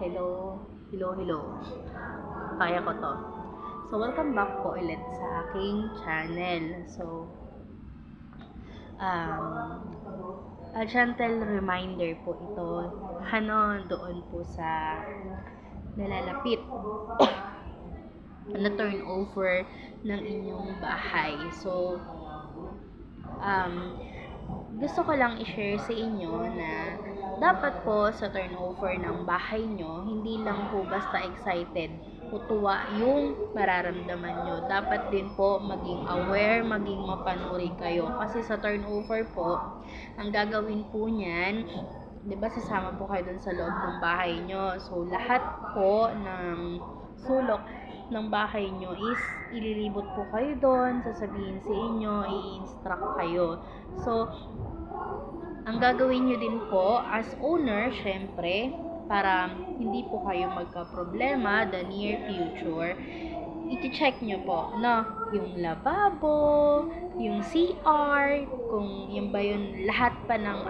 Hello. Kaya ko to. So, welcome back po ulit sa aking channel. So, a gentle reminder po ito. Doon po sa nalalapit na turnover ng inyong bahay. So, gusto ko lang i-share sa inyo na dapat po sa turnover ng bahay nyo, hindi lang po basta excited o tuwa yung mararamdaman nyo. Dapat din po maging aware, maging mapanuri kayo. Kasi sa turnover po, ang gagawin po niyan, diba sasama po kayo dun sa loob ng bahay nyo. So, lahat po ng sulok ng bahay nyo is ililibot po kayo doon, sasabihin sa inyo, i-instruct kayo. So, ang gagawin nyo din po as owner, syempre, para hindi po kayo magka-problema the near future, i-check nyo po, no? Yung lababo, yung CR, kung yun ba yun, lahat pa ng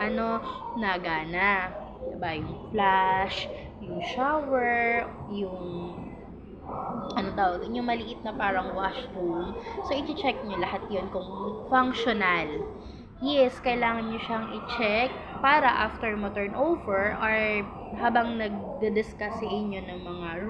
nagana. Diba? Yung flush, yung shower, yung yung maliit na parang washroom. So, i-check nyo lahat yun kung functional. Yes, kailangan nyo siyang i-check para after mo turn over or habang nagdi-discuss sa inyo ng mga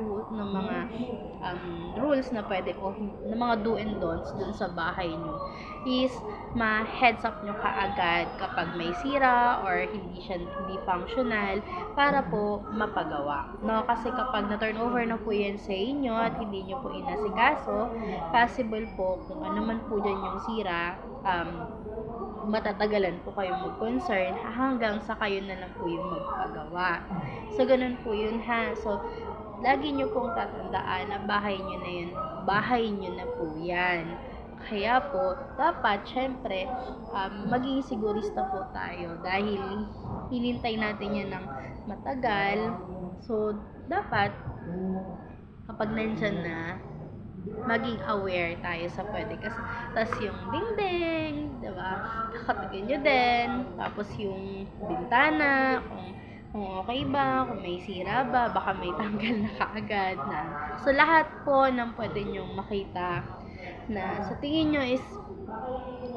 rules na pwede o ng mga do and don'ts dun sa bahay nyo is ma-heads up nyo kaagad kapag may sira or hindi functional para po mapagawa. No, kasi kapag na-turn over na po yan sa inyo at hindi nyo po inasikaso, possible po kung ano man po dyan yung sira, matatagalan po kayong mag-concern hanggang sa kayo na lang po yung magpagawa. So, ganun po yun ha. So, lagi nyo pong tatandaan na bahay nyo na yun. Bahay nyo na po yan. Kaya po, dapat, syempre, maging sigurista po tayo dahil hinintay natin yan ng matagal. So, dapat, kapag nandyan na, maging aware tayo sa pwede. Kasi, tas yung dingding, diba? Kakatagin nyo din. Tapos yung bintana, kung okay ba, kung may sira ba, baka may tanggal na kaagad na. So, lahat po ng pwede nyong makita na sa tingin nyo is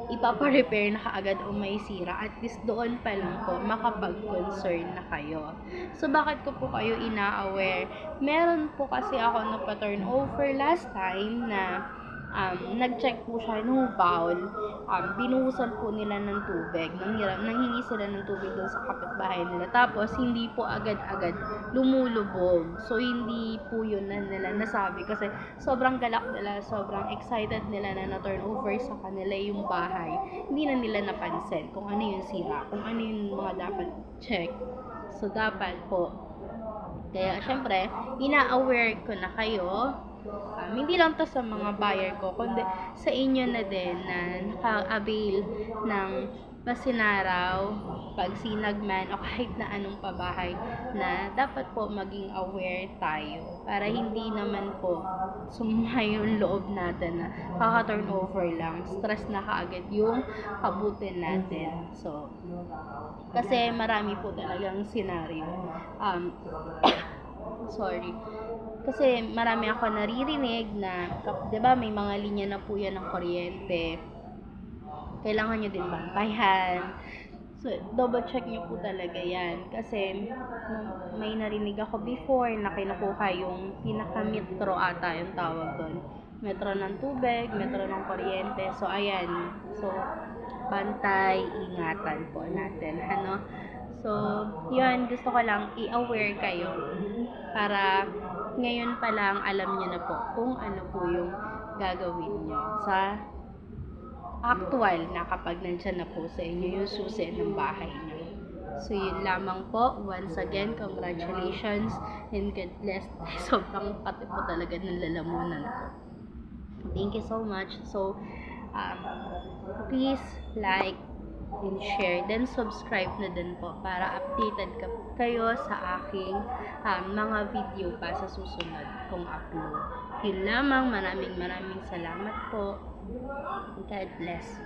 ipapa-repair na kaagad o may sira, at least doon pa lang po makapag-concern na kayo. So, bakit ko po kayo ina-aware? Meron po kasi ako na pa-turn over last time na nag-check po siya ng bowl. Binuhusan po nila ng tubig. Nanghingi sila ng tubig doon sa kapitbahay nila. Tapos, hindi po agad-agad lumulubog. So, hindi po yun na nila nasabi. Kasi, sobrang galak nila, sobrang excited nila na na-turn over sa kanila yung bahay. Hindi na nila napansin kung ano yung sira, kung ano yung mga dapat check. So, dapat po. Kaya, syempre, ina-aware ko na kayo. Hindi lang to sa mga buyer ko, kundi sa inyo na din na naka-avail ng pasinaraw, pagsinag man, o kahit na anong pabahay na dapat po maging aware tayo para hindi naman po sumama yung loob natin na kaka-turnover lang, stress na kaagad yung kabutin natin. So, kasi marami po talagang senaryo. Kasi marami ako naririnig na, diba, may mga linya na po yan ng kuryente. Kailangan nyo din bantayan. So, double check nyo po talaga yan. Kasi, may narinig ako before na kinukuha yung pinaka-metro ata yung tawag doon. Metro ng tubig, metro ng kuryente. So, ayan. So, bantay, ingatan po natin. So, yun, gusto ko lang i-aware kayo para ngayon pa lang alam niyo na po kung ano po yung gagawin niyo sa actual na kapag nandyan na po sa inyo yung susi ng bahay niyo. So, yun lamang po. Once again, congratulations and God bless. Sobrang pati po talaga ng lalamunan ko. Thank you so much. So, please like and share, then subscribe na din po para updated kayo sa aking mga video pa sa susunod kong upload. Yun lamang, maraming salamat po. God bless.